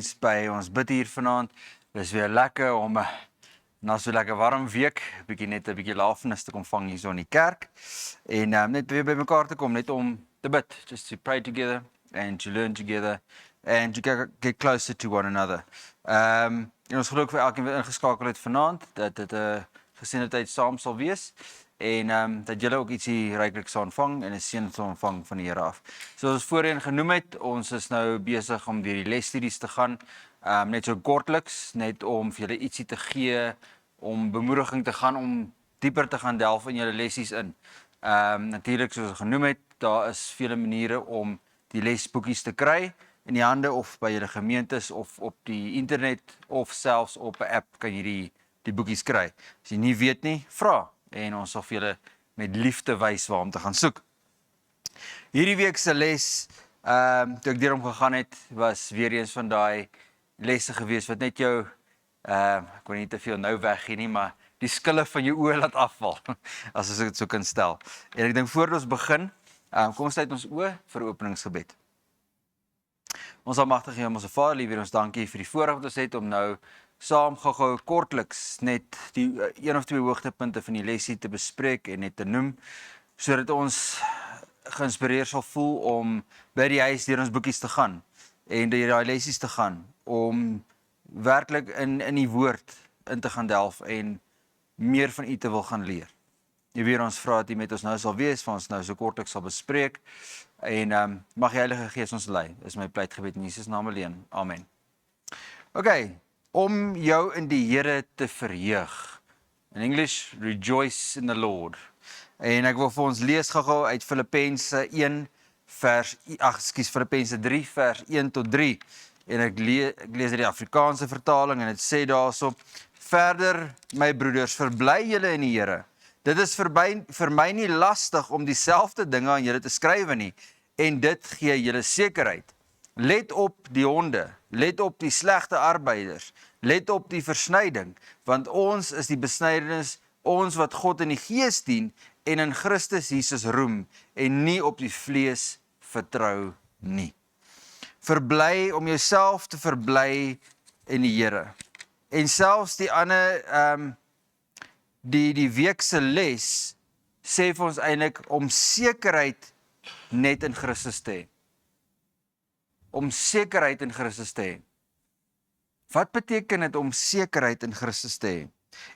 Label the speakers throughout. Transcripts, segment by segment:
Speaker 1: Philippines by ons bid hier vanaand. Dis weer lekker om na so lekker warm week, net 'n bietjie lafenis te kom vang hier so in die kerk. En net weer by mekaar te kom, net om te bid, just to pray together and to learn together and to get closer to one another. En ons geloof vir elkeen wat ingeskakel het vanaand, dat dit 'n geseënde tyd saam sal wees. En dat julle ook ietsie ryklik sal ontvang en 'n seën sal ontvang van die Here af. Soos ons voorheen genoem het, ons is nou besig om deur die lesstudies te gaan, net so kortliks, net om vir julle ietsie te gee, om bemoediging te gaan, om dieper te gaan delf in julle lessies in. Natuurlik, soos ons genoem het, daar is vele maniere om die lesboekies te kry in die hande of by julle gemeentes of op die internet of selfs op 'n app kan jy die boekies kry. As jy nie weet nie, vra. En ons sal vir julle met liefde wys waar om te gaan soek. Hierdie week se les, toe ek deur hom gegaan het, was weer eens van daai lesse gewees wat net jou, ek wil nie te veel nou weggee nie, maar die skille van jou oë laat afval, as ek dit so kan stel. En ek dink voordat ons begin, kom ons sluit ons oë vir 'n openingsgebed. Ons almagtige Hemelse Vader, lief Here, ons dankie vir die voorreg wat ons het om nou saam gou kortliks net die een of twee hoogtepunte van die lesie te bespreek en net te noem, sodat ons geïnspireerd sal voel om by die huis deur ons boekies te gaan en deur daai lesies te gaan, om werklik in die woord in te gaan delf en meer van U te wil gaan leer. Weer ons vra dat U met ons nou sal wees, van ons nou so kortliks sal bespreek en mag die Heilige Gees ons lei. Dis my pleitgebed in Jesus naam alleen. Amen. Okay. Om jou in die Here te verheug. In English, rejoice in the Lord. En ek wil vir ons lees gou uit Filippense 3 vers 1 tot 3. En ek lees uit die Afrikaanse vertaling en dit sê daarso: Verder, my broeders, verbly julle in die Here. Dit is vir my nie lastig om dieselfde dinge aan julle te skrywe nie, en dit gee julle sekerheid. Let op die honde, let op die slegte arbeiders, let op die versnyding, want ons is die besnydenis, ons wat God in die Gees dien en in Christus Jesus roem en nie op die vlees vertrou nie. Verbly om jouself te verbly in die Here. En selfs die ander, die week se les sê vir ons eintlik om sekerheid net in Christus te hê. Om sekerheid in Christus te hê. Wat beteken dit om sekerheid in Christus te hê?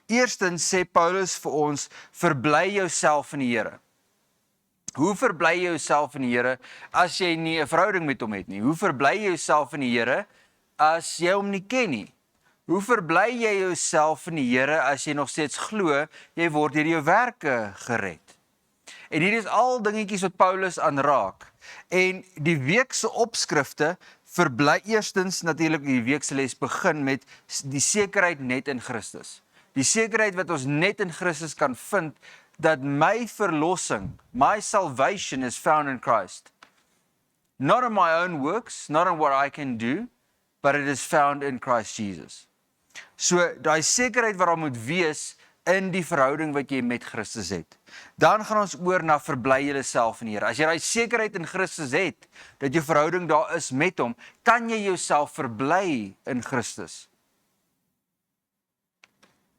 Speaker 1: Eerstens sê Paulus vir ons, verbly jouself in die Here. Hoe verbly jy jouself in die Here as jy nie 'n verhouding met hom het nie? Hoe verbly jy jouself in die Here as jy hom nie ken nie? Hoe verbly jy jouself in die Here as jy nog steeds glo jy word deur jou werke gered? En hier is al dingetjies wat Paulus aanraak. En die week se opskrifte verbly eerstens natuurlik die week se les begin met die sekerheid net in Christus. Die sekerheid wat ons net in Christus kan vind, dat my verlossing, my salvation is found in Christ. Not in my own works, not in what I can do, but it is found in Christ Jesus. So daai sekerheid wat daar moet wees in die verhouding wat jy met Christus het. Dan gaan ons oor na verbly jouself in die Here. As jy daai sekerheid in Christus het, dat jou verhouding daar is met hom, kan jy jouself verbly in Christus.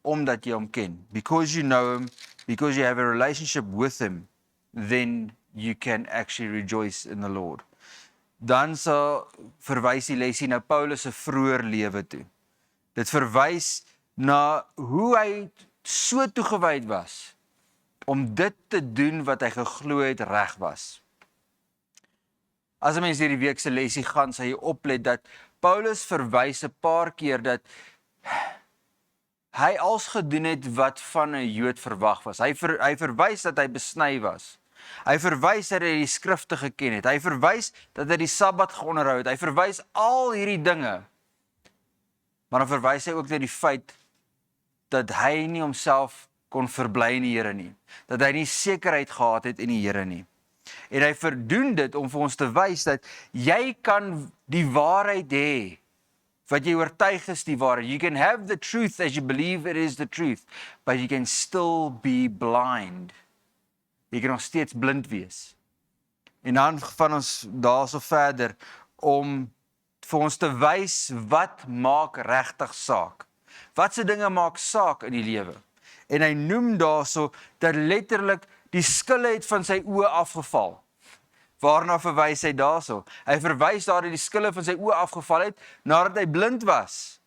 Speaker 1: Omdat jy hom ken. Because you know him, because you have a relationship with him, then you can actually rejoice in the Lord. Dan sal verwys die lesie na Paulus se vroeër lewe toe. Dit verwys na hoe hy so toegewyd was om dit te doen wat hy geglo het reg was. As 'n mens hierdie week se lesie gaan, sal jy oplet dat Paulus verwys 'n paar keer dat hy als gedoen het wat van 'n Jood verwag was. Hy verwys dat hy besny was. Hy verwys dat hy die skrifte geken het. Hy verwys dat hy die Sabbat geonderhou het. Hy verwys al hierdie dinge. Maar dan verwys hy ook na die feit dat hy nie homself kon verbly in die Here nie. Dat hy nie sekerheid gehad het in die Here nie. En hy verdoen dit om vir ons te wys dat jy kan die waarheid hê, wat jy oortuig is die waarheid. You can have the truth as you believe it is the truth, but you can still be blind. Jy kan nog steeds blind wees. En dan van ons daarso verder om vir ons te wys wat maak regtig saak. Watse dinge maak saak in die lewe? En hy noem daarso dat letterlik die skille het van sy oë afgeval. Waarna verwys hy daarso? Hy verwys daar dat die skille van sy oë afgeval het nadat hy blind was,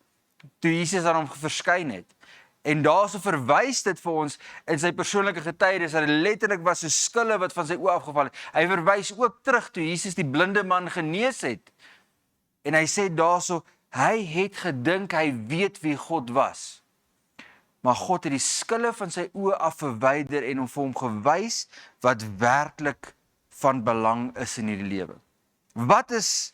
Speaker 1: toe Jesus aan hom verskyn het. En daarso verwys dit vir ons in sy persoonlike getuienis dat dit letterlik was so skille wat van sy oë afgeval het. Hy verwys ook terug toe Jesus die blinde man genees het. En hy sê daarso, hy het gedink hy weet wie God was. Maar God het die skille van sy oë af verwyder en vir hom gewys wat werklik van belang is in hierdie lewe. Wat is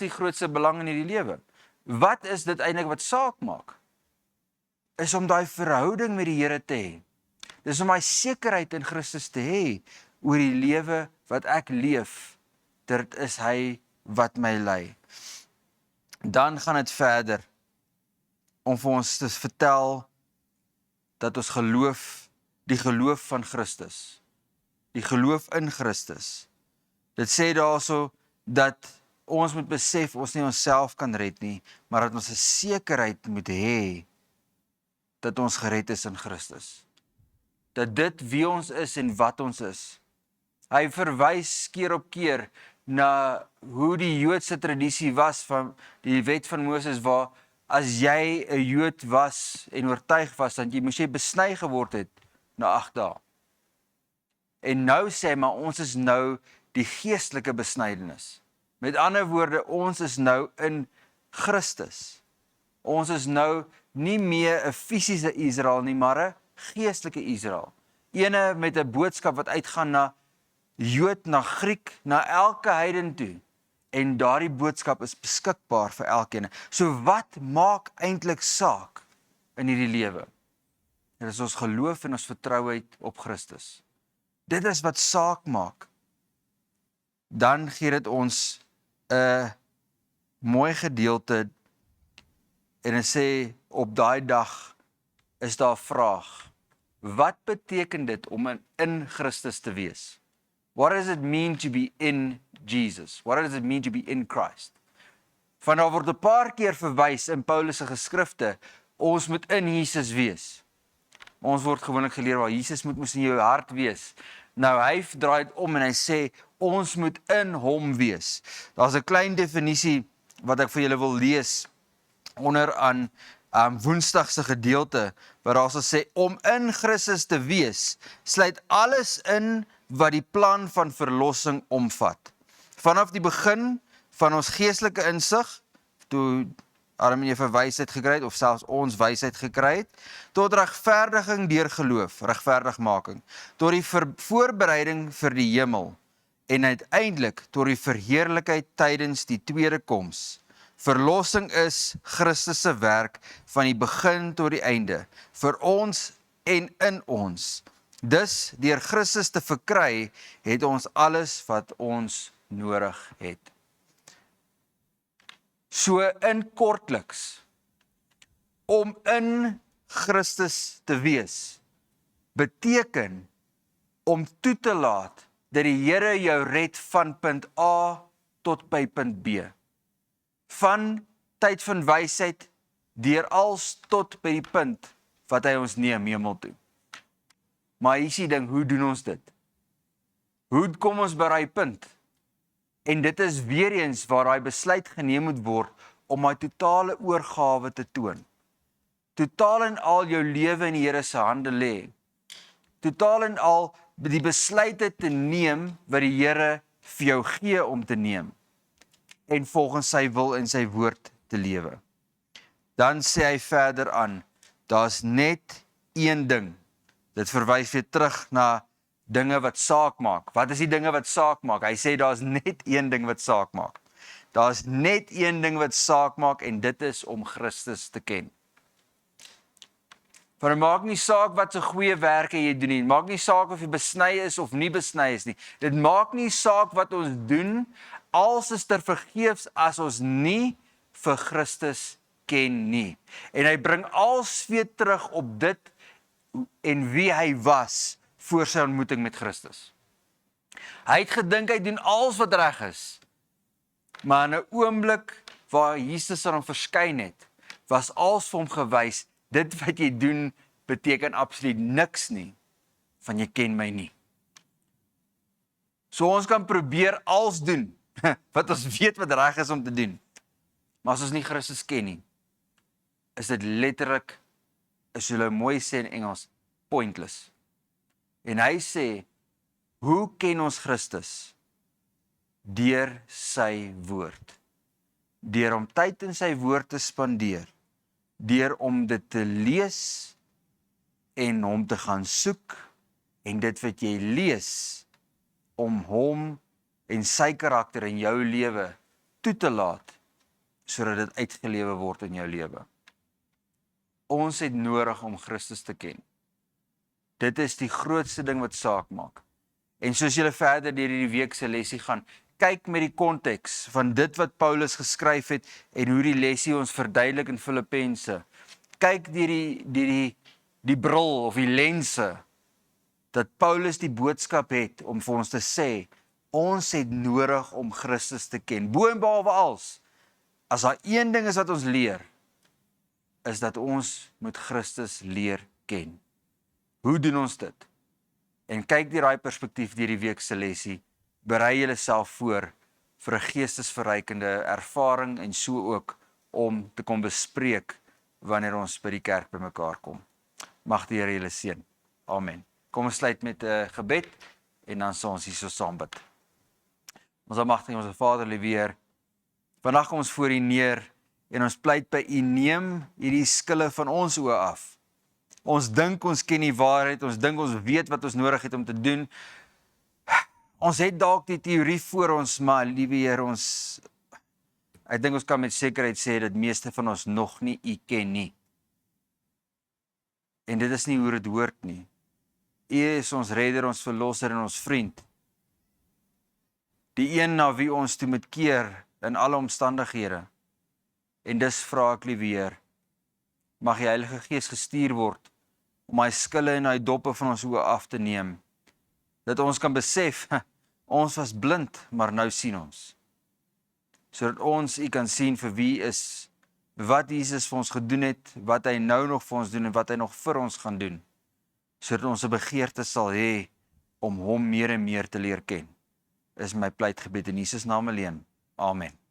Speaker 1: die grootste belang in hierdie lewe? Wat is dit eintlik wat saak maak? Is om daai verhouding met die Here te hê. Dis om daai sekerheid in Christus te hê oor die lewe wat ek leef. Dit is hy wat my lei. Dan gaan dit verder om vir ons te vertel dat ons geloof, die geloof van Christus, die geloof in Christus. Dit sê daarso dat ons moet besef ons nie onsself kan red nie, maar dat ons 'n sekerheid moet hê dat ons gered is in Christus. Dat dit wie ons is en wat ons is. Hy verwys keer op keer na hoe die Joodse tradisie was van die wet van Moses, waar as jy 'n Jood was en oortuig was, dan moes jy besny geword het na 8 dae. En nou sê maar ons is nou die geestelike besnydenis. Met ander woorde, ons is nou in Christus. Ons is nou nie meer 'n fisiese Israel nie, maar 'n geestelike Israel. Ene met 'n boodskap wat uitgaan na Jood, na Griek, na elke heiden toe. En daardie boodskap is beskikbaar vir elkeen. So wat maak eintlik saak in hierdie lewe? Dit is ons geloof en ons vertrouheid op Christus. Dit is wat saak maak. Dan gee dit ons 'n mooi gedeelte en dit sê op daai dag is daar 'n vraag. Wat beteken dit om in Christus te wees? What does it mean to be in Jesus? What does it mean to be in Christ? Daar word 'n paar keer verwys in Paulus se geskrifte, ons moet in Jesus wees. Ons word gewoonlik geleer waar Jesus moes in jou hart wees. Nou hy draai dit om en hy sê, ons moet in hom wees. Daar's 'n klein definisie wat ek vir julle wil lees onder aan Woensdag se gedeelte, waar daar sal sê, om in Christus te wees, sluit alles in wat die plan van verlossing omvat. Vanaf die begin van ons geestelike insig, toe Adam en Eva wysheid gekry het, of selfs ons wysheid gekry het, tot regverdiging deur geloof, regverdigmaking, tot die voorbereiding vir die hemel, en uiteindelik tot die verheerlikheid tydens die tweede koms. Verlossing is Christus se werk van die begin tot die einde, vir ons en in ons. Dus, deur Christus te verkry, het ons alles wat ons nodig het. So in kortliks, om in Christus te wees, beteken om toe te laat dat die Here jou red van punt A tot by punt B. Van tyd van wysheid deur als tot by die punt wat hy ons neem hemel toe. Maar hier is die ding, hoe doen ons dit? Hoe kom ons by daai punt? En dit is weer eens waar daai besluit geneem moet word om daai totale oorgawe te toon. Totaal en al jou lewe in die Here se hande lê. Totaal en al die besluite te neem wat die Here vir jou gee om te neem. En volgens sy wil en sy woord te lewe. Dan sê hy verder aan, daar's net een ding. Dit verwys weer terug na dinge wat saak maak. Wat is die dinge wat saak maak? Hy sê daar's net een ding wat saak maak. Daar's net een ding wat saak maak en dit is om Christus te ken. Want het maak nie saak wat se goeie werke jy doen nie. Het maak nie saak of jy besny is of nie besny is nie. Dit maak nie saak wat ons doen, als is ter vergeefs as ons nie vir Christus ken nie. En hy bring als weer terug op dit en wie hy was voor sy ontmoeting met Christus. Hy het gedink hy doen alles wat reg is. Maar in 'n oomblik waar Jesus aan hom verskyn het, was als vir hom gewys, dit wat jy doen beteken absoluut niks nie, van jy ken my nie. So ons kan probeer als doen, wat ons weet wat reg is om te doen. Maar as ons nie Christus ken nie, is dit letterlik, as hulle mooi sê in Engels, pointless. En hy sê, hoe ken ons Christus? Deur sy woord. Deur om tyd in sy woord te spandeer. Deur om dit te lees en hom te gaan soek en dit wat jy lees om hom en sy karakter in jou lewe toe te laat sodat dit uitgelewe word in jou lewe. Ons het nodig om Christus te ken. Dit is die grootste ding wat saak maak. En soos julle verder deur hierdie week se lesie gaan, kyk met die konteks van dit wat Paulus geskryf het en hoe die lesie ons verduidelik in Filippense. Kyk deur die bril of die lense dat Paulus die boodskap het om vir ons te sê, ons het nodig om Christus te ken. Bo en behalwe als, as daar een ding is wat ons leer, is dat ons moet Christus leer ken. Hoe doen ons dit? En kyk deur daai perspektief deur die week se lesie, berei julleself voor vir 'n geestesverrykende ervaring en so ook om te kom bespreek wanneer ons by die kerk bymekaar kom. Mag die Here julle seën. Amen. Kom ons sluit met 'n gebed en dan sal ons hierso saam bid. Ons almagtige ons Vader, liewe Heer, vandag kom ons voor U neer en ons pleit by U, neem hierdie skille van ons oë af. Ons dink ons ken die waarheid, ons dink ons weet wat ons nodig het om te doen. Ons het dalk die teorie voor ons, maar liewe Heer, ek dink ons kan met sekerheid sê dat meeste van ons nog nie U ken nie. En dit is nie hoe dit hoort nie. U is ons redder, ons verlosser en ons vriend. Die een na wie ons toe moet keer in alle omstandighede. En dis vra ek, liewe Heer, mag die Heilige Gees gestuur word om hy skille en hy doppe van ons oë af te neem, dat ons kan besef, ons was blind, maar nou sien ons. Sodat ons U kan sien vir wie is, wat Jesus vir ons gedoen het, wat hy nou nog vir ons doen en wat hy nog vir ons gaan doen. Sodat ons 'n begeerte sal hê om hom meer en meer te leer ken. Is my pleitgebed in Jesus naam alleen. Amen.